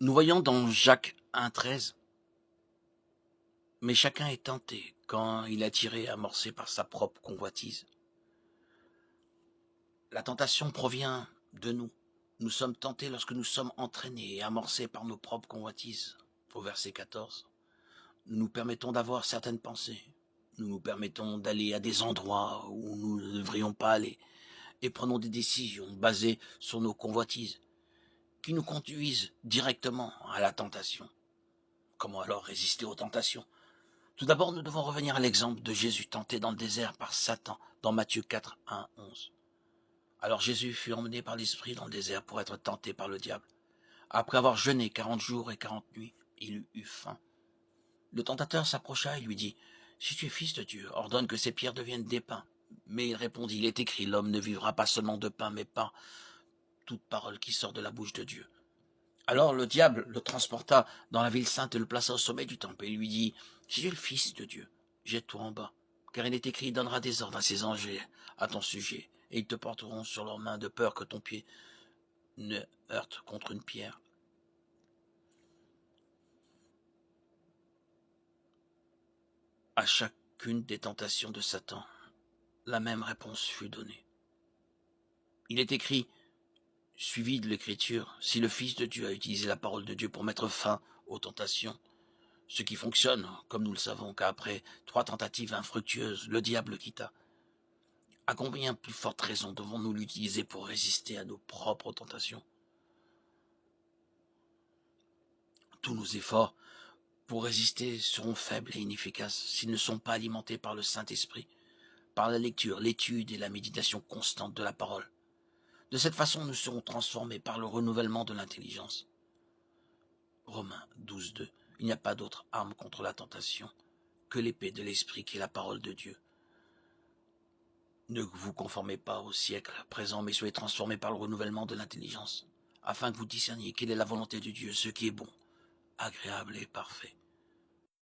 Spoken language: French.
Nous voyons dans Jacques 1,13, « Mais chacun est tenté quand il est attiré et amorcé par sa propre convoitise. » La tentation provient de nous. Nous sommes tentés lorsque nous sommes entraînés et amorcés par nos propres convoitises. Au verset 14, nous nous permettons d'avoir certaines pensées. Nous nous permettons d'aller à des endroits où nous ne devrions pas aller et prenons des décisions basées sur nos convoitises qui nous conduisent directement à la tentation. Comment alors résister aux tentations? Tout d'abord, nous devons revenir à l'exemple de Jésus tenté dans le désert par Satan dans Matthieu 4, 1, 11. Alors Jésus fut emmené par l'Esprit dans le désert pour être tenté par le diable. Après avoir jeûné 40 jours et 40 nuits, il eut faim. Le tentateur s'approcha et lui dit, « Si tu es fils de Dieu, ordonne que ces pierres deviennent des pains. » Mais il répondit, « Il est écrit, l'homme ne vivra pas seulement de pain, mais par toute parole qui sort de la bouche de Dieu. » Alors le diable le transporta dans la ville sainte et le plaça au sommet du temple et lui dit, « Si tu es le fils de Dieu, jette-toi en bas, car il est écrit, il donnera des ordres à ses anges à ton sujet, et ils te porteront sur leurs mains de peur que ton pied ne heurte contre une pierre. » À chacune des tentations de Satan, la même réponse fut donnée. Il est écrit, suivi de l'Écriture, si le Fils de Dieu a utilisé la parole de Dieu pour mettre fin aux tentations, ce qui fonctionne, comme nous le savons, qu'après 3 tentatives infructueuses, le diable le quitta. À combien plus forte raison devons-nous l'utiliser pour résister à nos propres tentations? Tous nos efforts pour résister seront faibles et inefficaces s'ils ne sont pas alimentés par le Saint-Esprit, par la lecture, l'étude et la méditation constante de la parole. De cette façon, nous serons transformés par le renouvellement de l'intelligence. Romains 12, 2. Il n'y a pas d'autre arme contre la tentation que l'épée de l'Esprit qui est la parole de Dieu. Ne vous conformez pas au siècle présent, mais soyez transformés par le renouvellement de l'intelligence, afin que vous discerniez quelle est la volonté de Dieu, ce qui est bon, agréable et parfait.